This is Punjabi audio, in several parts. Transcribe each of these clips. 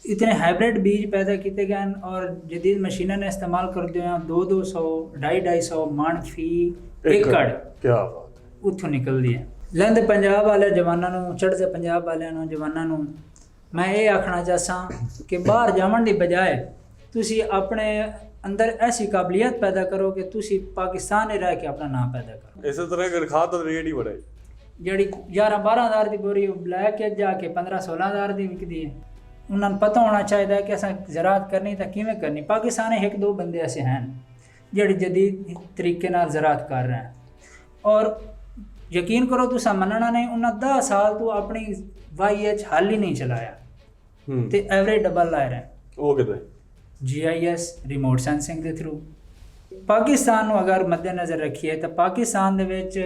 इतने हाइब्रिड बीज पैदा किए गए हैं और जदीद मशीनों ने इस्तेमाल करते हैं 200 250 मण फी एकड़ क्या बात है। ਉੱਥੋਂ ਨਿਕਲਦੀ ਹੈ। ਲਹਿੰਦੇ ਪੰਜਾਬ ਵਾਲੇ ਜਵਾਨਾਂ ਨੂੰ, ਚੜ੍ਹਦੇ ਪੰਜਾਬ ਵਾਲਿਆਂ ਨੂੰ, ਜਵਾਨਾਂ ਨੂੰ ਮੈਂ ਇਹ ਆਖਣਾ ਚਾਹਾਂ ਕਿ ਬਾਹਰ ਜਾਣ ਦੀ ਬਜਾਏ ਤੁਸੀਂ ਆਪਣੇ ਅੰਦਰ ਐਸੀ ਕਾਬਲੀਅਤ ਪੈਦਾ ਕਰੋ ਕਿ ਤੁਸੀਂ ਪਾਕਿਸਤਾਨ ਹੀ ਰਹਿ ਕੇ ਆਪਣਾ ਨਾਮ ਪੈਦਾ ਕਰੋ। ਇਸੇ ਤਰ੍ਹਾਂ ਅਗਰ ਖਾਦ ਦਾ ਰੇਟ ਹੀ ਬੜਾ ਜਿਹੜੀ 11-12 ਹਜ਼ਾਰ ਦੀ ਬੋਰੀ ਉਹ ਲੈ ਕੇ ਜਾ ਕੇ 15-16 ਹਜ਼ਾਰ ਦੀ ਵਿਕਦੀ ਹੈ। ਉਹਨਾਂ ਨੂੰ ਪਤਾ ਹੋਣਾ ਚਾਹੀਦਾ ਕਿ ਅਸਾਂ ਜ਼ਰਾਅਤ ਕਰਨੀ ਤਾਂ ਕਿਵੇਂ ਕਰਨੀ। ਪਾਕਿਸਤਾਨ ਇੱਕ ਦੋ ਬੰਦੇ ਐਸੇ ਹਨ ਜਿਹੜੇ ਜਦੀਦ ਤਰੀਕੇ ਨਾਲ ਜ਼ਰਾਅਤ ਕਰ ਰਹੇ ਹਨ ਔਰ ਯਕੀਨ ਕਰੋ ਤੁਸੀਂ ਮੰਨਣਾ ਨਹੀਂ, ਉਹਨਾਂ 10 ਸਾਲ ਤੋਂ ਆਪਣੀ YH ਹਾਲ ਹੀ ਨਹੀਂ ਚਲਾਇਆ ਤੇ ਐਵਰੇਜ ਡਬਲ ਲਾ ਰਹੇ। ਉਹ ਕਿਤੇ GIS ਰਿਮੋਟ ਸੈਂਸਿੰਗ ਦੇ ਥਰੂ ਪਾਕਿਸਤਾਨ ਨੂੰ ਅਗਰ ਮੱਦੇਨਜ਼ਰ ਰੱਖੀਏ ਤਾਂ ਪਾਕਿਸਤਾਨ ਦੇ ਵਿੱਚ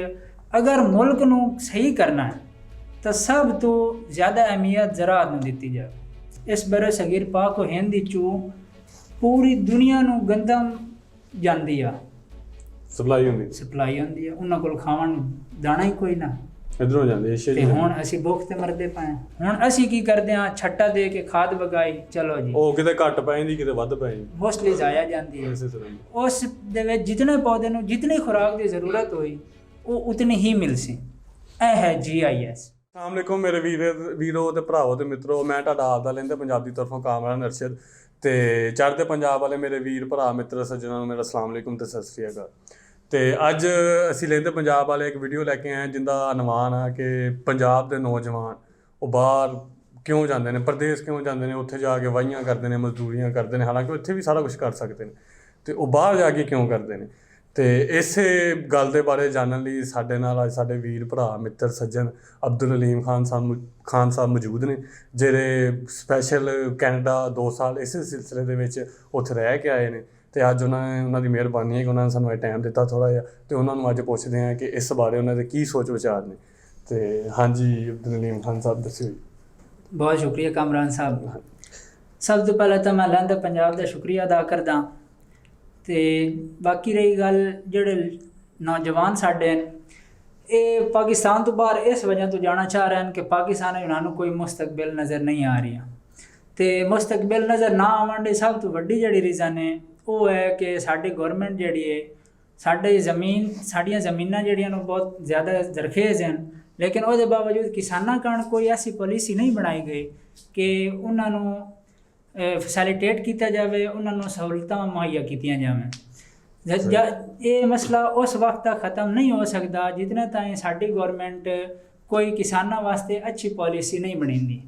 ਅਗਰ ਮੁਲਕ ਨੂੰ ਸਹੀ ਕਰਨਾ ਹੈ ਤਾਂ ਸਭ ਤੋਂ ਜ਼ਿਆਦਾ ਅਹਿਮੀਅਤ ਜ਼ਰਾਅਤ ਨੂੰ ਦਿੱਤੀ ਜਾਵੇ। ਇਸ ਬਰੇ ਸਗੀਰ ਪਾਕ ਹਿੰਦ ਵਿੱਚੋਂ ਪੂਰੀ ਦੁਨੀਆ ਨੂੰ ਗੰਦਮ ਜਾਂਦੀ ਆ, ਸਪਲਾਈ ਹੁੰਦੀ ਆ। ਉਹਨਾਂ ਕੋਲ ਖਾਣ ਨੂੰ ਦਾਣਾ ਹੀ ਕੋਈ ਨਾ, ਇਧਰੋਂ ਜਾਂਦੇ ਏਸ਼ੀਆ ਤੇ ਹੁਣ ਅਸੀਂ ਭੁੱਖ ਤੇ ਮਰਦੇ ਪਏ। ਹੁਣ ਅਸੀਂ ਕੀ ਕਰਦੇ ਹਾਂ, ਛੱਟਾ ਦੇ ਕੇ ਖਾਦ ਵਗਾਈ, ਚਲੋ ਜੀ ਉਹ ਕਿਤੇ ਘੱਟ ਪੈ ਜਾਂਦੀ ਕਿਤੇ ਵੱਧ ਪੈ ਜਾਂਦੀ, ਮੋਸਟਲੀ ਜ਼ਾਇਆ ਜਾਂਦੀ ਹੈ। ਇਸੇ ਤਰ੍ਹਾਂ ਉਸ ਦੇ ਵਿੱਚ ਜਿਤਨੇ ਪੌਦੇ ਨੂੰ ਜਿਤਨੀ ਖੁਰਾਕ ਦੀ ਜ਼ਰੂਰਤ ਹੋਈ ਉਹ ਉਤਨੀ ਹੀ ਮਿਲ ਸੀ। ਇਹ ਹੈ GIS। ਅਸਲਾਮ ਵਾਲੇਕੁਮ ਮੇਰੇ ਵੀਰੋ ਤੇ ਭਰਾਵੋ ਤੇ ਮਿੱਤਰੋ, ਮੈਂ ਤੁਹਾਡਾ ਆਪਦਾ ਲਹਿੰਦੇ ਪੰਜਾਬ ਦੀ ਤਰਫੋਂ ਕਾਮਰਾਨ ਅਰਸ਼ਦ ਤੇ ਚੜ੍ਹਦੇ ਪੰਜਾਬ ਵਾਲੇ ਮੇਰੇ ਵੀਰ ਭਰਾ ਮਿੱਤਰ ਸੱਜਣਾਂ ਨੂੰ ਮੇਰਾ ਅਸਲਾਮ ਵਾਲੇਕੁਮ ਤੇ ਸਤਿ ਸ੍ਰੀ ਅਕਾਲ। ਤੇ ਅੱਜ ਅਸੀਂ ਲਹਿੰਦੇ ਪੰਜਾਬ ਵਾਲੇ ਇੱਕ ਵੀਡੀਓ ਲੈ ਕੇ ਆਏ ਜਿੰਦਾ ਅਨੁਮਾਨ ਆ ਕਿ ਪੰਜਾਬ ਦੇ ਨੌਜਵਾਨ ਉਹ ਬਾਹਰ ਕਿਉਂ ਜਾਂਦੇ ਨੇ, ਪ੍ਰਦੇਸ਼ ਕਿਉਂ ਜਾਂਦੇ ਨੇ, ਉੱਥੇ ਜਾ ਕੇ ਵਾਹੀਆਂ ਕਰਦੇ ਨੇ, ਮਜ਼ਦੂਰੀਆਂ ਕਰਦੇ ਨੇ, ਹਾਲਾਂਕਿ ਉੱਥੇ ਵੀ ਸਾਰਾ ਕੁਝ ਕਰ ਸਕਦੇ ਨੇ ਤੇ ਉਹ ਬਾਹਰ ਜਾ ਕੇ ਕਿਉਂ ਕਰਦੇ ਨੇ। ਤੇ ਇਸੇ ਗੱਲ ਦੇ ਬਾਰੇ ਜਾਣਨ ਲਈ ਸਾਡੇ ਨਾਲ ਅੱਜ ਸਾਡੇ ਵੀਰ ਭਰਾ ਮਿੱਤਰ ਸੱਜਣ ਅਬਦੁਲ ਅਲੀਮ ਖਾਨ ਸਾਹਿਬ ਮੌਜੂਦ ਨੇ, ਜਿਹੜੇ ਸਪੈਸ਼ਲ ਕੈਨੇਡਾ 2 ਸਾਲ ਇਸੇ ਸਿਲਸਿਲੇ ਦੇ ਵਿੱਚ ਉੱਥੇ ਰਹਿ ਕੇ ਆਏ ਨੇ ਤੇ ਅੱਜ ਉਹਨਾਂ ਦੀ ਮਿਹਰਬਾਨੀ ਹੈ ਕਿ ਉਹਨਾਂ ਨੇ ਸਾਨੂੰ ਇਹ ਟਾਈਮ ਦਿੱਤਾ ਥੋੜ੍ਹਾ ਜਿਹਾ, ਤੇ ਉਹਨਾਂ ਨੂੰ ਅੱਜ ਪੁੱਛਦੇ ਹਾਂ ਕਿ ਇਸ ਬਾਰੇ ਉਹਨਾਂ ਦੇ ਕੀ ਸੋਚ ਵਿਚਾਰ ਨੇ। ਤੇ ਹਾਂਜੀ ਅਬਦੁਲ ਅਲੀਮ ਖਾਨ ਸਾਹਿਬ ਦੱਸਿਓ ਜੀ। ਬਹੁਤ ਸ਼ੁਕਰੀਆ ਕਾਮਰਾਨ ਸਾਹਿਬ। ਸਭ ਤੋਂ ਪਹਿਲਾਂ ਤਾਂ ਮੈਂ ਲਹਿੰਦੇ ਪੰਜਾਬ ਦਾ ਸ਼ੁਕਰੀਆ ਅਦਾ ਕਰਦਾ ਤੇ ਬਾਕੀ ਰਹੀ ਗੱਲ ਜਿਹੜੇ ਨੌਜਵਾਨ ਸਾਡੇ ਨੇ ਇਹ ਪਾਕਿਸਤਾਨ ਤੋਂ ਬਾਹਰ ਇਸ ਵਜ੍ਹਾ ਤੋਂ ਜਾਣਾ ਚਾਹ ਰਹੇ ਹਨ ਕਿ ਪਾਕਿਸਤਾਨ ਉਹਨਾਂ ਨੂੰ ਕੋਈ ਮੁਸਤਕਬਲ ਨਜ਼ਰ ਨਹੀਂ ਆ ਰਹੀ ਤੇ ਮੁਸਤਕਬਲ ਨਜ਼ਰ ਨਾ ਆਉਣ ਦੀ ਸਭ ਤੋਂ ਵੱਡੀ ਜਿਹੜੀ ਰੀਜ਼ਨ ਹੈ ਉਹ ਹੈ ਕਿ ਸਾਡੀ ਗੌਰਮੈਂਟ ਜਿਹੜੀ ਹੈ ਸਾਡੀਆਂ ਜ਼ਮੀਨਾਂ ਜਿਹੜੀਆਂ ਨੂੰ ਬਹੁਤ ਜ਼ਿਆਦਾ ਜ਼ਰਖੇਜ਼ ਹਨ, ਲੇਕਿਨ ਉਹਦੇ ਬਾਵਜੂਦ ਕਿਸਾਨਾਂ ਕਾਰਨ ਕੋਈ ਐਸੀ ਪਾਲਿਸੀ ਨਹੀਂ ਬਣਾਈ ਗਈ ਕਿ ਉਹਨਾਂ ਨੂੰ ਫੈਸਿਲੀਟੇਟ ਕੀਤਾ ਜਾਵੇ, ਉਹਨਾਂ ਨੂੰ ਸਹੂਲਤਾਂ ਮੁਹੱਈਆ ਕੀਤੀਆਂ ਜਾਵੇ। ਇਹ ਮਸਲਾ ਉਸ ਵਕਤ ਤੱਕ ਖਤਮ ਨਹੀਂ ਹੋ ਸਕਦਾ ਜਿਤਨੇ ਤਾਈਂ ਸਾਡੀ ਗੌਰਮੈਂਟ ਕੋਈ ਕਿਸਾਨਾਂ ਵਾਸਤੇ ਅੱਛੀ ਪਾਲਿਸੀ ਨਹੀਂ ਬਣਾਉਂਦੀ,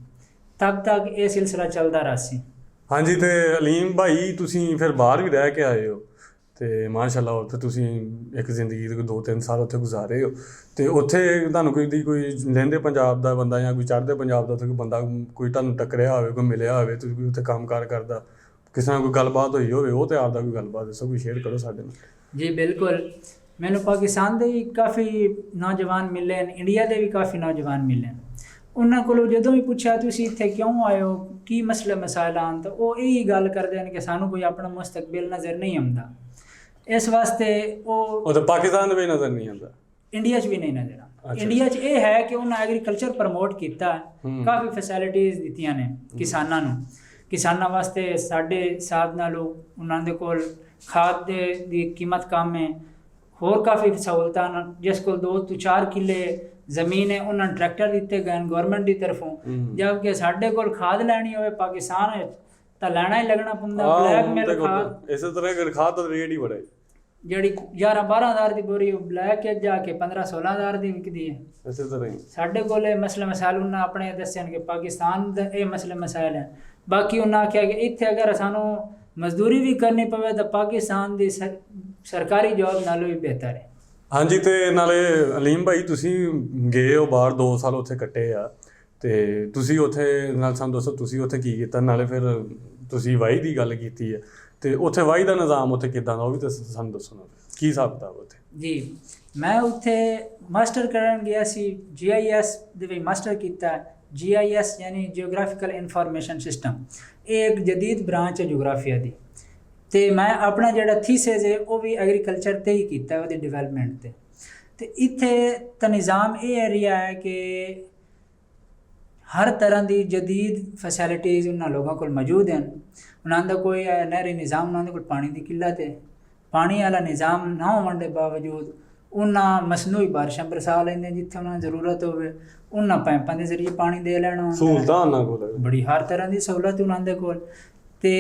ਤਬ ਤੱਕ ਇਹ ਸਿਲਸਿਲਾ ਚੱਲਦਾ ਰਹੀ। ਹਾਂਜੀ ਤੇ ਅਲੀਮ ਭਾਈ ਤੁਸੀਂ ਫਿਰ ਬਾਹਰ ਵੀ ਰਹਿ ਕੇ ਆਏ ਹੋ ਤੇ ਮਾਸ਼ਾਅੱਲਾ ਉੱਥੇ ਤੁਸੀਂ ਇੱਕ ਜ਼ਿੰਦਗੀ ਦੇ 2-3 ਸਾਲ ਉੱਥੇ ਗੁਜ਼ਾਰੇ ਹੋ ਤੇ ਉੱਥੇ ਤੁਹਾਨੂੰ ਕੋਈ ਲਹਿੰਦੇ ਪੰਜਾਬ ਦਾ ਬੰਦਾ ਜਾਂ ਕੋਈ ਚੜ੍ਹਦੇ ਪੰਜਾਬ ਦਾ ਉੱਥੇ ਕੋਈ ਬੰਦਾ ਕੋਈ ਤੁਹਾਨੂੰ ਟੱਕਰਿਆ ਹੋਵੇ, ਕੋਈ ਮਿਲਿਆ ਹੋਵੇ, ਤੁਸੀਂ ਕੋਈ ਉੱਥੇ ਕੰਮਕਾਰ ਕਰਦਾ, ਕਿਸੇ ਨਾਲ ਕੋਈ ਗੱਲਬਾਤ ਹੋਈ ਹੋਵੇ, ਉਹ ਤੇ ਆਪਦਾ ਕੋਈ ਗੱਲਬਾਤ ਦੱਸੋ, ਕੋਈ ਸ਼ੇਅਰ ਕਰੋ ਸਾਡੇ ਨਾਲ। ਜੀ ਬਿਲਕੁਲ, ਮੈਨੂੰ ਪਾਕਿਸਤਾਨ ਦੇ ਵੀ ਕਾਫੀ ਨੌਜਵਾਨ ਮਿਲੇ ਨੇ, ਇੰਡੀਆ ਦੇ ਵੀ ਕਾਫੀ ਨੌਜਵਾਨ ਮਿਲੇ ਨੇ। ਉਹਨਾਂ ਕੋਲੋਂ ਜਦੋਂ ਵੀ ਪੁੱਛਿਆ ਤੁਸੀਂ ਇੱਥੇ ਕਿਉਂ ਆਏ ਹੋ, ਕੀ ਮਸਲੇ ਮਸਾਇਲ ਹਨ, ਤਾਂ ਉਹ ਇਹੀ ਗੱਲ ਕਰਦੇ ਹਨ ਕਿ ਸਾਨੂੰ ਕੋਈ ਆਪਣਾ ਮੁਸਤਕਬਲ ਨਜ਼ਰ ਨਹੀਂ ਆਉਂਦਾ। ਇਸ ਵਾਸਤੇ ਉਹ ਤਾਂ ਪਾਕਿਸਤਾਨ ਦੇ ਵਿੱਚ ਨਜ਼ਰ ਨਹੀਂ ਆਉਂਦਾ, ਇੰਡੀਆ 'ਚ ਵੀ ਨਹੀਂ ਨਜ਼ਰ ਆਉਂਦਾ। ਇੰਡੀਆ 'ਚ ਇਹ ਹੈ ਕਿ ਉਹਨਾਂ ਐਗਰੀਕਲਚਰ ਪ੍ਰਮੋਟ ਕੀਤਾ, ਕਾਫੀ ਫੈਸਿਲਿਟੀਜ਼ ਦਿੱਤੀਆਂ ਨੇ ਕਿਸਾਨਾਂ ਨੂੰ। ਕਿਸਾਨਾਂ ਵਾਸਤੇ ਸਾਡੇ ਹਿਸਾਬ ਨਾਲੋਂ ਉਹਨਾਂ ਦੇ ਕੋਲ ਖਾਦ ਦੀ ਕੀਮਤ ਕਮ ਹੈ, ਹੋਰ ਕਾਫੀ ਸਹੂਲਤਾਂ ਹਨ। ਜਿਸ ਕੋਲ 2 ਤੋਂ 4 ਕਿੱਲੇ ਜ਼ਮੀਨ ਹੈ ਉਹਨਾਂ ਨੂੰ ਟਰੈਕਟਰ ਦਿੱਤੇ ਗਏ ਗੌਰਮੈਂਟ ਦੀ ਤਰਫੋਂ, ਜਦਕਿ ਸਾਡੇ ਕੋਲ ਖਾਦ ਲੈਣੀ ਹੋਵੇ ਪਾਕਿਸਤਾਨ ਵਿੱਚ ਤਾਂ ਲੈਣਾ ਹੀ ਲੱਗਣਾ ਪੈਂਦਾ ਬਲੈਕਮੇਲ ਖਾਦ। ਇਸੇ ਤਰ੍ਹਾਂ ਅਗਰ ਖਾਦ ਦਾ ਰੇਟ ਹੀ ਬੜਾ ਜਿਹੜੀ 11-12 ਹਜ਼ਾਰ ਦੀ ਬੋਰੀ ਉਹ ਬਲੈਕ ਜਾ ਕੇ 15-16 ਹਜ਼ਾਰ ਦੀ ਵਿਕਦੀ ਹੈ। ਇਸੇ ਤਰ੍ਹਾਂ ਹੀ ਸਾਡੇ ਕੋਲ ਇਹ ਮਸਲੇ ਮਸਾਇਲ ਉਹਨਾਂ ਆਪਣੇ ਦੱਸੇ ਕਿ ਪਾਕਿਸਤਾਨ ਦੇ ਇਹ ਮਸਲੇ ਮਸਾਇਲ ਹੈ। ਬਾਕੀ ਉਹਨਾਂ ਆਖਿਆ ਕਿ ਇੱਥੇ ਅਗਰ ਸਾਨੂੰ ਮਜ਼ਦੂਰੀ ਵੀ ਕਰਨੀ ਪਵੇ ਤਾਂ ਪਾਕਿਸਤਾਨ ਦੀ ਸਰਕਾਰੀ ਜੋਬ ਨਾਲੋਂ ਵੀ ਬਿਹਤਰ ਹੈ। ਹਾਂਜੀ ਤੇ ਨਾਲੇ ਅਲੀਮ ਭਾਈ ਤੁਸੀਂ ਗਏ ਹੋ ਬਾਹਰ 2 ਸਾਲ ਉੱਥੇ ਕੱਟੇ ਆ ਤੇ ਤੁਸੀਂ ਉੱਥੇ ਨਾਲ ਸਾਨੂੰ ਦੱਸੋ ਤੁਸੀਂ ਉੱਥੇ ਕੀ ਕੀਤਾ, ਨਾਲੇ ਫਿਰ ਤੁਸੀਂ ਵਾਹੀ ਦੀ ਗੱਲ ਕੀਤੀ ਹੈ ਤੇ ਉੱਥੇ ਵਾਹੀ ਦਾ ਨਿਜ਼ਾਮ ਉੱਥੇ ਕਿੱਦਾਂ ਦਾ ਉਹ ਵੀ ਸਾਨੂੰ ਦੱਸੋ ਨਾ, ਕੀ ਹਿਸਾਬ ਕਿਤਾਬ ਉੱਥੇ। ਜੀ ਮੈਂ ਉੱਥੇ ਮਾਸਟਰ ਕਰਨ ਗਿਆ ਸੀ, GIS ਦੇ ਵਿੱਚ ਮਾਸਟਰ ਕੀਤਾ। GIS ਯਾਨੀ ਜਿਓਗ੍ਰਾਫੀਕਲ ਇਨਫੋਰਮੇਸ਼ਨ ਸਿਸਟਮ, ਇਹ ਇੱਕ ਜਦੀਦ ਬ੍ਰਾਂਚ ਹੈ ਜੋਗਰਾਫੀਆ ਦੀ ਤੇ ਮੈਂ ਆਪਣਾ ਜਿਹੜਾ ਥੀਸਿਸ ਹੈ ਉਹ ਵੀ ਐਗਰੀਕਲਚਰ 'ਤੇ ਹੀ ਕੀਤਾ, ਉਹਦੀ ਡਿਵੈਲਪਮੈਂਟ 'ਤੇ। ਤੇ ਇੱਥੇ ਤਾਂ ਨਿਜ਼ਾਮ ਇਹ ਰਿਹਾ ਹੈ ਕਿ ਹਰ ਤਰ੍ਹਾਂ ਦੀ ਜਦੀਦ ਫੈਸਿਲਿਟੀਜ਼ ਉਹਨਾਂ ਲੋਕਾਂ ਕੋਲ ਮੌਜੂਦ ਹਨ। ਉਹਨਾਂ ਦਾ ਕੋਈ ਨਹਿਰੀ ਨਿਜ਼ਾਮ, ਉਹਨਾਂ ਦੇ ਕੋਲ ਪਾਣੀ ਦੀ ਕਿੱਲਤ ਹੈ। ਪਾਣੀ ਵਾਲਾ ਨਿਜ਼ਾਮ ਨਾ ਹੋਣ ਦੇ ਬਾਵਜੂਦ ਉਹਨਾਂ ਮਸਨੂਈ ਬਾਰਿਸ਼ਾਂ ਬਰਸਾ ਲੈਂਦੇ ਜਿੱਥੇ ਉਹਨਾਂ ਨੂੰ ਜ਼ਰੂਰਤ ਹੋਵੇ, ਉਹਨਾਂ ਪਾਈਪਾਂ ਦੇ ਜ਼ਰੀਏ ਪਾਣੀ ਦੇ ਲੈਣਾ। ਸਹੂਲਤਾਂ ਉਹਨਾਂ ਕੋਲ ਬੜੀ ਹਰ ਤਰ੍ਹਾਂ ਦੀ ਸਹੂਲਤ ਉਹਨਾਂ ਦੇ ਕੋਲ। ਤੇ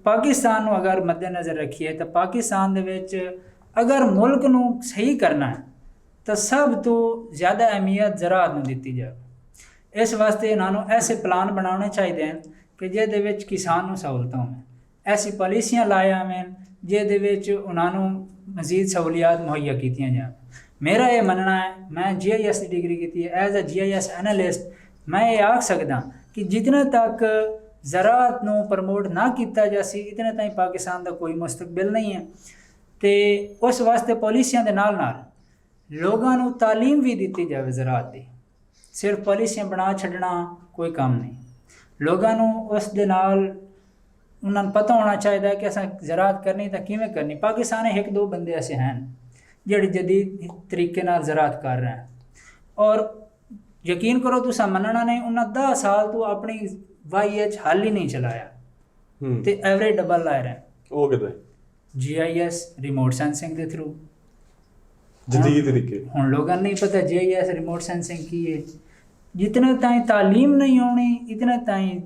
ਪਾਕਿਸਤਾਨ ਨੂੰ ਅਗਰ ਮੱਦੇਨਜ਼ਰ ਰੱਖੀਏ ਤਾਂ ਪਾਕਿਸਤਾਨ ਦੇ ਵਿੱਚ ਅਗਰ ਮੁਲਕ ਨੂੰ ਸਹੀ ਕਰਨਾ ਹੈ ਤਾਂ ਸਭ ਤੋਂ ਜ਼ਿਆਦਾ ਅਹਿਮੀਅਤ ਜ਼ਰਾਅਤ ਨੂੰ ਦਿੱਤੀ ਜਾਵੇ। ਇਸ ਵਾਸਤੇ ਇਹਨਾਂ ਨੂੰ ਐਸੇ ਪਲਾਨ ਬਣਾਉਣੇ ਚਾਹੀਦੇ ਹਨ ਕਿ ਜਿਹਦੇ ਵਿੱਚ ਕਿਸਾਨ ਨੂੰ ਸਹੂਲਤਾਂ ਹੋਣ, ਐਸੀ ਪਾਲਿਸੀਆਂ ਲਾਇਆ ਹੋਣ ਜਿਹਦੇ ਵਿੱਚ ਉਹਨਾਂ ਨੂੰ ਮਜ਼ੀਦ ਸਹੂਲੀਅਤ ਮੁਹੱਈਆ ਕੀਤੀਆਂ ਜਾਣ। ਮੇਰਾ ਇਹ ਮੰਨਣਾ ਹੈ, ਮੈਂ GIS ਦੀ ਡਿਗਰੀ ਕੀਤੀ ਹੈ, ਐਜ਼ ਅ GIS ਐਨਾਲਿਸਟ ਮੈਂ ਇਹ ਆਖ ਸਕਦਾ ਕਿ ਜਿਤਨੇ ਤੱਕ ਜ਼ਰਾਅਤ ਨੂੰ ਪ੍ਰਮੋਟ ਨਾ ਕੀਤਾ ਜਾਸੀ ਇਤਨੇ ਤਾਈਂ ਪਾਕਿਸਤਾਨ ਦਾ ਕੋਈ ਮੁਸਤਕਬਲ ਨਹੀਂ ਹੈ। ਤੇ ਉਸ ਵਾਸਤੇ ਪਾਲਿਸੀਆਂ ਦੇ ਨਾਲ ਨਾਲ ਲੋਕਾਂ ਨੂੰ ਤਾਲੀਮ ਵੀ ਦਿੱਤੀ ਜਾਵੇ ਜ਼ਰਾਅਤ ਦੀ। ਸਿਰਫ ਪਾਲਿਸੀਆਂ ਬਣਾ ਛੱਡਣਾ ਕੋਈ ਕੰਮ ਨਹੀਂ। ਲੋਕਾਂ ਨੂੰ ਉਸ ਦੇ ਨਾਲ ਉਹਨਾਂ ਨੂੰ ਪਤਾ ਹੋਣਾ ਚਾਹੀਦਾ ਕਿ ਅਸਾਂ ਜ਼ਰਾਅਤ ਕਰਨੀ ਤਾਂ ਕਿਵੇਂ ਕਰਨੀ। ਪਾਕਿਸਤਾਨ ਇੱਕ ਦੋ ਬੰਦੇ ਐਸੇ ਹਨ ਜਿਹੜੇ ਜਦੀਦ ਤਰੀਕੇ ਨਾਲ ਜ਼ਰਾਅਤ ਕਰ ਰਹੇ ਹਨ, ਔਰ ਯਕੀਨ ਕਰੋ ਤੁਸੀਂ ਮੰਨਣਾ ਨਹੀਂ, ਉਹਨਾਂ 10 ਸਾਲ ਤੋਂ ਆਪਣੀ YH ਹੱਲ ਹੀ ਨਹੀਂ ਚਲਾਇਆ ਤੇ ਐਵਰੇਜ ਡਬਲ ਲਾ ਰਹੇ। ਉਹ ਕਿਦਾਂ? GIS ਰਿਮੋਟ ਸੈਂਸਿੰਗ ਦੇ ਥਰੂ ਜਦੀਦ ਤਰੀਕੇ। ਹੁਣ ਲੋਕਾਂ ਨੂੰ ਨਹੀਂ ਪਤਾ GIS ਰਿਮੋਟ ਸੈਂਸਿੰਗ ਕੀ ਹੈ। ਜਿਤਨੇ ਤਾਈਂ ਤਾਲੀਮ ਨਹੀਂ ਆਉਣੀ ਇਤਨੇ ਤਾਈਂ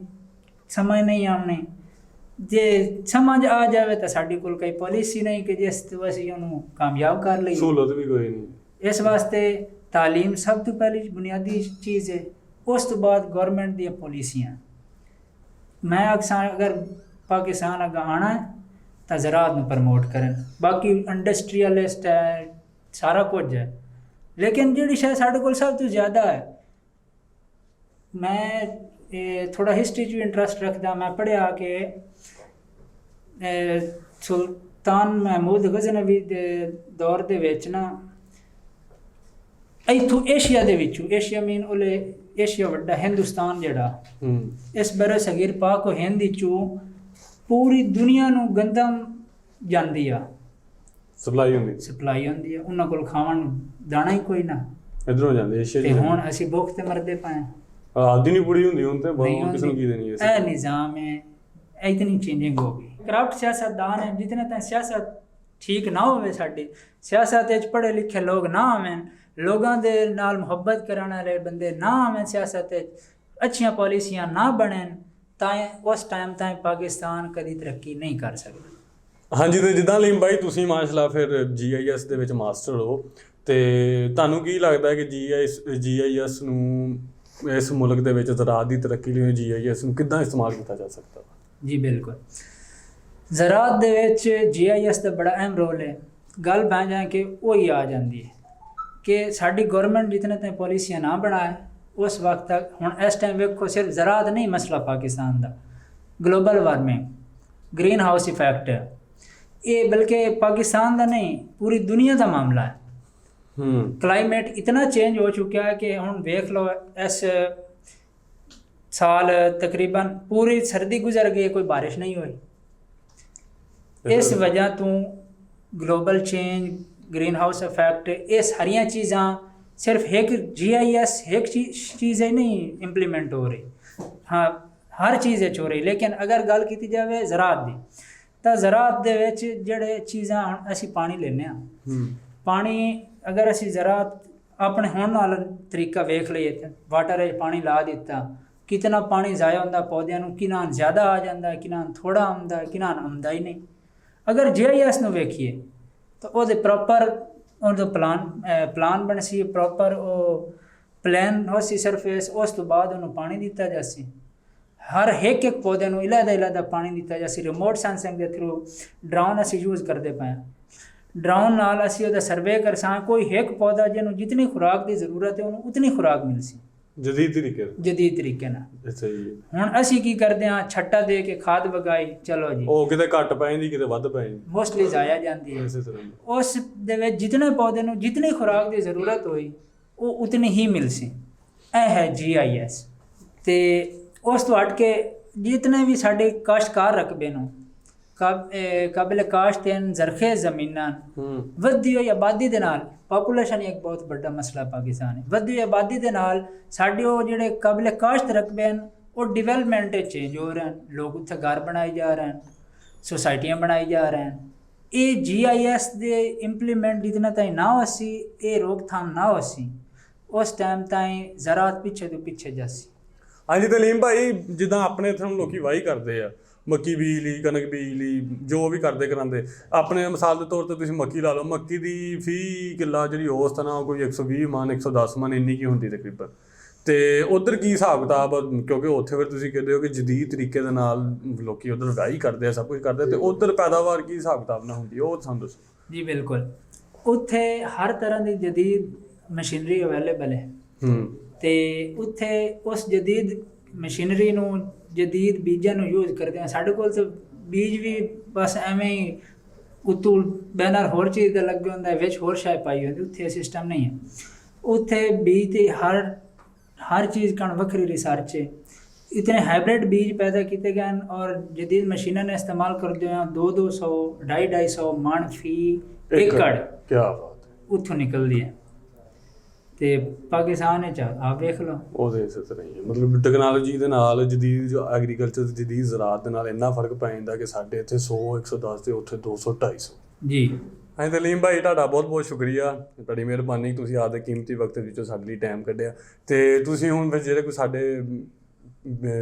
ਸਮਝ ਨਹੀਂ ਆਉਣੀ। ਜੇ ਸਮਝ ਆ ਜਾਵੇ ਤਾਂ ਸਾਡੀ ਕੋਲ ਕੋਈ ਪਾਲਿਸੀ ਨਹੀਂ ਕਿ ਜਿਸ ਤੋਂ ਅਸੀਂ ਉਹਨੂੰ ਕਾਮਯਾਬ ਕਰ ਲਈਏ। ਸਹੂਲਤ ਵੀ ਕੋਈ ਨਹੀਂ। ਇਸ ਵਾਸਤੇ ਤਾਲੀਮ ਸਭ ਤੋਂ ਪਹਿਲੀ ਬੁਨਿਆਦੀ ਚੀਜ਼ ਹੈ। ਉਸ ਤੋਂ ਬਾਅਦ ਗੌਰਮੈਂਟ ਦੀਆਂ ਪਾਲਿਸੀਆਂ। ਮੈਂ ਅਗਰ ਪਾਕਿਸਤਾਨ ਅੱਗੇ ਆਉਣਾ ਤਾਂ ਜ਼ਰਾਅਤ ਨੂੰ ਪ੍ਰਮੋਟ ਕਰਨ। ਬਾਕੀ ਇੰਡਸਟਰੀਅਲਿਸਟ ਹੈ, ਸਾਰਾ ਕੁਝ ਹੈ, ਲੇਕਿਨ ਜਿਹੜੀ ਸ਼ਾਇਦ ਸਾਡੇ ਕੋਲ ਸਭ ਤੋਂ ਜ਼ਿਆਦਾ ਹੈ, ਮੈਂ ਥੋੜਾ ਹਿਸਟਰੀ 'ਚ ਵੀ ਇੰਟਰਸਟ ਰੱਖਦਾ। ਮੈਂ ਪੜ੍ਹਿਆ ਕਿ ਸੁਲਤਾਨ ਮਹਿਮੂਦ ਗਜ਼ਨਵੀ ਦੇ ਦੌਰ ਦੇ ਵਿੱਚ ਨਾ ਇੱਥੋਂ ਏਸ਼ੀਆ ਦੇ ਵਿੱਚੋਂ, ਏਸ਼ੀਆ ਮੀਨ ਉਹਲੇ ਏਸ਼ੀਆ ਵੱਡਾ ਹਿੰਦੁਸਤਾਨ ਜਿਹੜਾ ਇਸ ਬਰ ਸਗੀਰ ਪਾਕ ਉਹ ਹਿੰਦ ਵਿੱਚੋਂ ਪੂਰੀ ਦੁਨੀਆ ਨੂੰ ਗੰਦਮ ਜਾਂਦੀ ਆ, ਸਪਲਾਈ ਹੁੰਦੀ ਆ। ਉਹਨਾਂ ਕੋਲ ਖਾਣ ਨੂੰ ਦਾਣਾ ਹੀ ਕੋਈ ਨਾ, ਇਧਰੋਂ ਜਾਂਦੇ ਏਸ਼ੀਆ ਤੇ ਹੁਣ ਅਸੀਂ ਭੁੱਖ ਤੇ ਮਰਦੇ ਪਏ ਹਾਂ। ਆਦੀ ਨਹੀਂ ਪੂਰੀ ਹੁੰਦੀ ਹੁਣ ਤੇ ਕਿਸ ਨੂੰ ਕੀ ਦੇਣੀ ਹੈ। ਇਹ ਨਿਜ਼ਾਮ ਹੈ, ਇਤਨੀ ਚੇਂਜਿੰਗ ਹੋ ਗਈ। ਕਰਪਟ ਸਿਆਸਤਦਾਨ ਹੈ, ਜਿਤਨੇ ਤਾਂ ਸਿਆਸਤ ਠੀਕ ਨਾ ਹੋਵੇ, ਸਾਡੀ ਸਿਆਸਤ ਵਿੱਚ ਪੜ੍ਹੇ ਲਿਖੇ ਲੋਕ ਨਾ ਆਵੇਂ, ਲੋਕਾਂ ਦੇ ਨਾਲ ਮੁਹੱਬਤ ਕਰਨ ਵਾਲੇ ਬੰਦੇ ਨਾ ਆਵੇਂ ਸਿਆਸਤ ਵਿੱਚ, ਅੱਛੀਆਂ ਪਾਲਿਸੀਆਂ ਨਾ ਬਣਨ, ਤਾਂ ਉਸ ਟਾਈਮ ਤਾਈਂ ਪਾਕਿਸਤਾਨ ਕਦੀ ਤਰੱਕੀ ਨਹੀਂ ਕਰ ਸਕਦਾ। ਹਾਂਜੀ, ਤੇ ਜਿੱਦਾਂ ਲੀਮ ਬਾਈ ਤੁਸੀਂ ਮਾਸ਼ਾਅੱਲਾ ਫਿਰ GIS ਦੇ ਵਿੱਚ ਮਾਸਟਰ ਹੋ, ਤੇ ਤੁਹਾਨੂੰ ਕੀ ਲੱਗਦਾ ਕਿ GIS ਨੂੰ ਇਸ ਮੁਲਕ ਦੇ ਵਿੱਚ ਜ਼ਰਾਅਤ ਦੀ ਤਰੱਕੀ ਲਈ GIS ਨੂੰ ਕਿੱਦਾਂ ਇਸਤੇਮਾਲ ਕੀਤਾ ਜਾ ਸਕਦਾ? ਜੀ ਬਿਲਕੁਲ, ਜ਼ਰਾਅਤ ਦੇ ਵਿੱਚ GIS ਦਾ ਬੜਾ ਅਹਿਮ ਰੋਲ ਹੈ। ਗੱਲ ਬਣ ਜਾਏ ਕਿ ਉਹ ਹੀ ਆ ਜਾਂਦੀ ਹੈ ਕਿ ਸਾਡੀ ਗੌਰਮੈਂਟ ਜਿਤਨੇ ਤਾਈਂ ਪਾਲਿਸੀਆਂ ਨਾ ਬਣਾਏ ਉਸ ਵਕਤ ਤੱਕ। ਹੁਣ ਇਸ ਟਾਈਮ ਵੇਖੋ, ਸਿਰਫ ਜ਼ਰਾਅਤ ਨਹੀਂ ਮਸਲਾ ਪਾਕਿਸਤਾਨ ਦਾ, global warming, greenhouse effect, ਇਹ ਬਲਕਿ ਪਾਕਿਸਤਾਨ ਦਾ ਨਹੀਂ ਪੂਰੀ ਦੁਨੀਆ ਦਾ ਮਾਮਲਾ ਹੈ। ਕਲਾਈਮੇਟ ਇਤਨਾ ਚੇਂਜ ਹੋ ਚੁੱਕਿਆ ਹੈ ਕਿ ਹੁਣ ਵੇਖ ਲਓ, ਇਸ ਸਾਲ ਤਕਰੀਬਨ ਪੂਰੀ ਸਰਦੀ ਗੁਜ਼ਰ ਗਈ, ਕੋਈ ਬਾਰਿਸ਼ ਨਹੀਂ ਹੋਈ। ਇਸ ਵਜ੍ਹਾ ਤੋਂ global change, green house effect, ਇਹ ਸਾਰੀਆਂ ਚੀਜ਼ਾਂ ਸਿਰਫ ਇੱਕ GIS ਇੱਕ ਚੀਜ਼ ਹੀ ਨਹੀਂ ਇੰਪਲੀਮੈਂਟ ਹੋ ਰਹੀ। ਹਾਂ, ਹਰ ਚੀਜ਼ ਵਿੱਚ ਹੋ ਰਹੀ, ਲੇਕਿਨ ਅਗਰ ਗੱਲ ਕੀਤੀ ਜਾਵੇ ਜ਼ਰਾਅਤ ਦੀ, ਤਾਂ ਜ਼ਰਾਅਤ ਦੇ ਵਿੱਚ ਜਿਹੜੇ ਚੀਜ਼ਾਂ ਹੁਣ ਅਸੀਂ ਪਾਣੀ ਲੈਂਦੇ ਹਾਂ, ਪਾਣੀ ਅਗਰ ਅਸੀਂ ਜ਼ਰਾਅਤ ਆਪਣੇ ਹੁਣ ਨਾਲ ਤਰੀਕਾ ਵੇਖ ਲਈਏ ਤਾਂ ਵਾਟਰ ਵਿੱਚ ਪਾਣੀ ਲਾ ਦਿੱਤਾ, ਕਿਤਨਾ ਪਾਣੀ ਜ਼ਾਇਆ ਹੁੰਦਾ ਪੌਦਿਆਂ ਨੂੰ, ਕਿਨਾਂ ਜ਼ਿਆਦਾ ਆ ਜਾਂਦਾ, ਕਿਨਾਂ ਥੋੜ੍ਹਾ ਆਉਂਦਾ, ਕਿਨਾਂ ਆਉਂਦਾ ਹੀ ਨਹੀਂ। ਅਗਰ GIS ਨੂੰ ਵੇਖੀਏ ਤਾਂ ਉਹਦੇ ਪ੍ਰੋਪਰ ਉਹਦਾ ਪਲਾਨ ਬਣ ਸੀ, ਪ੍ਰੋਪਰ ਉਹ ਪਲਾਨ ਹੋ ਸੀ ਸਰਫੇਸ, ਉਸ ਤੋਂ ਬਾਅਦ ਉਹਨੂੰ ਪਾਣੀ ਦਿੱਤਾ ਜਾਸੀ। ਹਰ ਇੱਕ ਪੌਦੇ ਨੂੰ ਇਲਾਦਾ ਪਾਣੀ ਦਿੱਤਾ ਜਾਸੀ। ਰਿਮੋਟ ਸੈਂਸਿੰਗ ਦੇ ਥਰੂ ਡਰੋਨ ਅਸੀਂ ਯੂਜ਼ ਕਰਦੇ ਪਏ ਹਾਂ। ਡਰੋਨ ਨਾਲ ਅਸੀਂ ਉਹਦਾ ਸਰਵੇ ਕਰਸਾਂ, ਕੋਈ ਇੱਕ ਪੌਦਾ ਜਿਹਨੂੰ ਜਿਤਨੀ ਖੁਰਾਕ ਦੀ ਜ਼ਰੂਰਤ ਹੈ ਉਹਨੂੰ ਉਤਨੀ ਖੁਰਾਕ ਮਿਲ ਸੀ ਜਦੀਦ ਤਰੀਕੇ ਨਾਲ। ਹੁਣ ਅਸੀਂ ਕੀ ਕਰਦੇ ਹਾਂ, ਛੱਟਾ ਦੇ ਕੇ ਖਾਦ ਵਗਾਈ, ਚਲੋ ਜੀ, ਉਹ ਕਿਤੇ ਘੱਟ ਪੈ ਜਾਂਦੀ, ਕਿਤੇ ਵੱਧ ਪੈ ਜਾਂਦੀ, ਮੋਸਟਲੀ ਜ਼ਾਇਆ ਜਾਂਦੀ ਹੈ। ਉਸ ਦੇ ਵਿੱਚ ਜਿਤਨੇ ਪੌਦੇ ਨੂੰ ਜਿਤਨੀ ਖੁਰਾਕ ਦੀ ਜ਼ਰੂਰਤ ਹੋਈ ਉਹ ਉਤਨੀ ਹੀ ਮਿਲ ਸੀ। ਇਹ ਹੈ GIS। ਤੇ ਉਸ ਤੋਂ ਹਟ ਕੇ ਜਿਤਨੇ ਵੀ ਸਾਡੇ ਕਾਸ਼ਤਕਾਰ ਰਕਬੇ ਨੂੰ ਕਾਬਿਲ ਕਾਸ਼ਤ ਹਨ, ਜ਼ਰਖੇਜ਼ ਜ਼ਮੀਨਾਂ, ਵਧਦੀ ਹੋਈ ਆਬਾਦੀ ਦੇ ਨਾਲ ਪਾਪੂਲੇਸ਼ਨ ਇੱਕ ਬਹੁਤ ਵੱਡਾ ਮਸਲਾ ਪਾਕਿਸਤਾਨ ਹੈ। ਵਧਦੀ ਹੋਈ ਆਬਾਦੀ ਦੇ ਨਾਲ ਸਾਡੇ ਉਹ ਜਿਹੜੇ ਕਾਬਿਲ ਕਾਸ਼ਤ ਰਕਬੇ ਹਨ ਉਹ ਡਿਵੈਲਪਮੈਂਟ ਚੇਂਜ ਹੋ ਰਹੇ ਹਨ। ਲੋਕ ਉੱਥੇ ਘਰ ਬਣਾਏ ਜਾ ਰਹੇ ਹਨ, ਸੁਸਾਇਟੀਆਂ ਬਣਾਈ ਜਾ ਰਹੇ ਹਨ। ਇਹ GIS ਦੇ ਇੰਪਲੀਮੈਂਟ ਜਿਤਨਾ ਤਾਈਂ ਨਾ ਹੋਸੀ, ਇਹ ਰੋਕਥਾਮ ਨਾ ਹੋਸੀ, ਉਸ ਟਾਈਮ ਤਾਈਂ ਜ਼ਰਾਤ ਪਿੱਛੇ ਤੋਂ ਪਿੱਛੇ ਜਾਸੀ। ਹਾਂਜੀ ਤਲੀਮ ਭਾਈ, ਜਿੱਦਾਂ ਆਪਣੇ ਇੱਥੇ ਹੁਣ ਲੋਕੀ ਵਾਹੀ ਕਰਦੇ ਆ, ਮੱਕੀ ਬੀਜ ਲਈ, ਕਣਕ ਬੀਜ ਲਈ, ਜੋ ਵੀ ਕਰਦੇ ਕਰਾਂਦੇ। ਆਪਣੇ ਮਿਸਾਲ ਦੇ ਤੌਰ ਤੇ ਤੁਸੀਂ ਮੱਕੀ ਲਾ ਲਓ, ਮੱਕੀ ਦੀ ਫੀ ਕਿੱਲਾ ਜਿਹੜੀ ਉਸ ਤਰ੍ਹਾਂ ਕੋਈ 120 ਮਣ 110 ਮਣ ਇੰਨੀ ਕੀ ਹੁੰਦੀ ਤਕਰੀਬਨ। ਤੇ ਉਧਰ ਕੀ ਹਿਸਾਬ ਕਿਤਾਬ, ਕਿਉਂਕਿ ਉੱਥੇ ਫਿਰ ਤੁਸੀਂ ਕਹਿੰਦੇ ਹੋ ਕਿ ਜਦੀਦ ਤਰੀਕੇ ਦੇ ਨਾਲ ਲੋਕੀ ਉਧਰ ਵਾਹੀ ਕਰਦੇ ਆ, ਸਭ ਕੁਝ ਕਰਦੇ, ਤੇ ਉਧਰ ਪੈਦਾਵਾਰ ਕੀ ਹਿਸਾਬ ਕਿਤਾਬ ਨਾਲ ਹੁੰਦੀ ਉਹ ਸਾਨੂੰ ਦੱਸੋ ਜੀ। ਬਿਲਕੁਲ, ਉੱਥੇ ਹਰ ਤਰ੍ਹਾਂ ਦੀ ਜਦੀਦ ਮਸ਼ੀਨਰੀ ਅਵੇਲੇਬਲ ਹੈ ਤੇ ਉੱਥੇ ਉਸ ਜਦੀਦ ਮਸ਼ੀਨਰੀ ਨੂੰ, ਜਦੀਦ ਬੀਜਾਂ ਨੂੰ ਯੂਜ਼ ਕਰਦੇ ਆ। ਸਾਡੇ ਕੋਲ ਤਾਂ ਬੀਜ ਵੀ ਬਸ ਐਵੇਂ ਹੀ ਉਤੋਂ ਬੈਨਰ ਹੋਰ ਚੀਜ਼ ਦਾ ਲੱਗੇ ਹੁੰਦਾ, ਵਿੱਚ ਹੋਰ ਸ਼ਾਇ ਪਾਈ ਹੁੰਦੀ। ਉੱਥੇ ਸਿਸਟਮ ਨਹੀਂ ਹੈ। ਉੱਥੇ ਬੀਜ ਤੇ हर चीज़ का वक्री रिसर्च है। इतने हाइब्रिड बीज पैदा किए गए हैं और जदीद मशीनों ने इस्तेमाल करते हैं। 200 250 मण फी एकड़ क्या बात है उत्थों निकलती है। ਤੇ ਪਾਕਿਸਤਾਨ ਵਿੱਚ ਆਪ ਵੇਖ ਲਓ, ਉਹਦੇ ਇਸੇ ਤਰ੍ਹਾਂ ਹੀ ਹੈ। ਮਤਲਬ ਟੈਕਨੋਲੋਜੀ ਦੇ ਨਾਲ, ਜਦੀਦ ਐਗਰੀਕਲਚਰ, ਜਦੀਦ ਜ਼ਰਾਅਤ ਦੇ ਨਾਲ ਇੰਨਾ ਫਰਕ ਪੈ ਜਾਂਦਾ ਕਿ ਸਾਡੇ ਇੱਥੇ 100 110 ਤੇ ਉੱਥੇ 200 250 ਜੀ। ਹਾਂਜੀ ਤਲੀਮ ਭਾਈ, ਤੁਹਾਡਾ ਬਹੁਤ ਬਹੁਤ ਸ਼ੁਕਰੀਆ, ਤੁਹਾਡੀ ਮਿਹਰਬਾਨੀ, ਤੁਸੀਂ ਆਪਦੇ ਕੀਮਤੀ ਵਕਤ ਵਿੱਚੋਂ ਸਾਡੇ ਲਈ ਟਾਈਮ ਕੱਢਿਆ। ਤੇ ਤੁਸੀਂ ਹੁਣ ਫਿਰ ਜਿਹੜੇ ਕੋਈ ਸਾਡੇ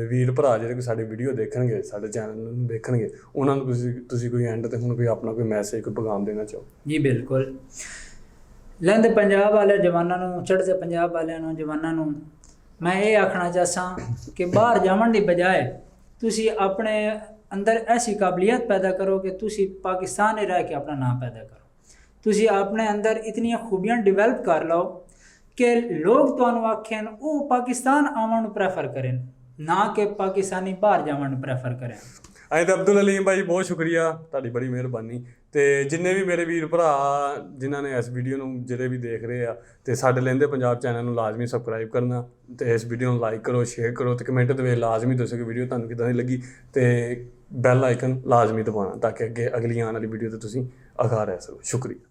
ਵੀਰ ਭਰਾ ਜਿਹੜੇ ਕੋਈ ਸਾਡੀ ਵੀਡੀਓ ਦੇਖਣਗੇ, ਸਾਡੇ ਚੈਨਲ ਨੂੰ ਦੇਖਣਗੇ, ਉਹਨਾਂ ਨੂੰ ਤੁਸੀਂ ਕੋਈ ਐਂਡ ਤੇ ਹੁਣ ਕੋਈ ਆਪਣਾ ਕੋਈ ਮੈਸੇਜ, ਕੋਈ ਪੈਗਾਮ ਦੇਣਾ ਚਾਹੋ? ਜੀ ਬਿਲਕੁਲ। ਲਹਿੰਦੇ ਪੰਜਾਬ ਵਾਲੇ ਜਵਾਨਾਂ ਨੂੰ, ਚੜ੍ਹਦੇ ਪੰਜਾਬ ਵਾਲਿਆਂ ਨੂੰ, ਜਵਾਨਾਂ ਨੂੰ ਮੈਂ ਇਹ ਆਖਣਾ ਚਾਹਾਂ ਕਿ ਬਾਹਰ ਜਾਣ ਦੀ ਬਜਾਏ ਤੁਸੀਂ ਆਪਣੇ ਅੰਦਰ ਐਸੀ ਕਾਬਲੀਅਤ ਪੈਦਾ ਕਰੋ ਕਿ ਤੁਸੀਂ ਪਾਕਿਸਤਾਨ ਹੀ ਰਹਿ ਕੇ ਆਪਣਾ ਨਾਮ ਪੈਦਾ ਕਰੋ। ਤੁਸੀਂ ਆਪਣੇ ਅੰਦਰ ਇਤਨੀਆਂ ਖੂਬੀਆਂ ਡਿਵੈਲਪ ਕਰ ਲਓ ਕਿ ਲੋਕ ਤੁਹਾਨੂੰ ਆਖਣ ਉਹ ਪਾਕਿਸਤਾਨ ਆਉਣ ਨੂੰ ਪ੍ਰੈਫਰ ਕਰਨ, ਨਾ ਕਿ ਪਾਕਿਸਤਾਨੀ ਬਾਹਰ ਜਾਣ ਨੂੰ ਪ੍ਰੈਫਰ ਕਰਨ। ਅਸੀਂ ਤਾਂ ਅਬਦੁਲ ਅਲੀਮ ਭਾਈ, ਬਹੁਤ ਸ਼ੁਕਰੀਆ, ਤੁਹਾਡੀ ਬੜੀ ਮਿਹਰਬਾਨੀ। ਤੇ ਜਿੰਨੇ ਵੀ ਮੇਰੇ ਵੀਰ ਭਰਾ ਜਿਨ੍ਹਾਂ ਨੇ ਇਸ ਵੀਡੀਓ ਨੂੰ ਜਿਹੜੇ ਵੀ ਦੇਖ ਰਹੇ ਆ, ਤੇ ਸਾਡੇ ਲਹਿੰਦੇ ਪੰਜਾਬ ਚੈਨਲ ਨੂੰ ਲਾਜ਼ਮੀ ਸਬਸਕ੍ਰਾਈਬ ਕਰਨਾ, ਤੇ ਇਸ ਵੀਡੀਓ ਨੂੰ ਲਾਈਕ ਕਰੋ, ਸ਼ੇਅਰ ਕਰੋ, ਤੇ ਕਮੈਂਟ ਦੇ ਵਿੱਚ ਲਾਜ਼ਮੀ ਦੱਸੋ ਕਿ ਵੀਡੀਓ ਤੁਹਾਨੂੰ ਕਿੱਦਾਂ ਦੀ ਲੱਗੀ, ਤੇ ਬੈਲ ਆਈਕਨ ਲਾਜ਼ਮੀ ਦਬਾਉਣਾ ਤਾਂ ਕਿ ਅੱਗੇ ਅਗਲੀ ਆਉਣ ਵਾਲੀ ਵੀਡੀਓ ਤੇ ਤੁਸੀਂ ਆਗਾਹ ਰਹਿ ਸਕੋ। ਸ਼ੁਕਰੀਆ।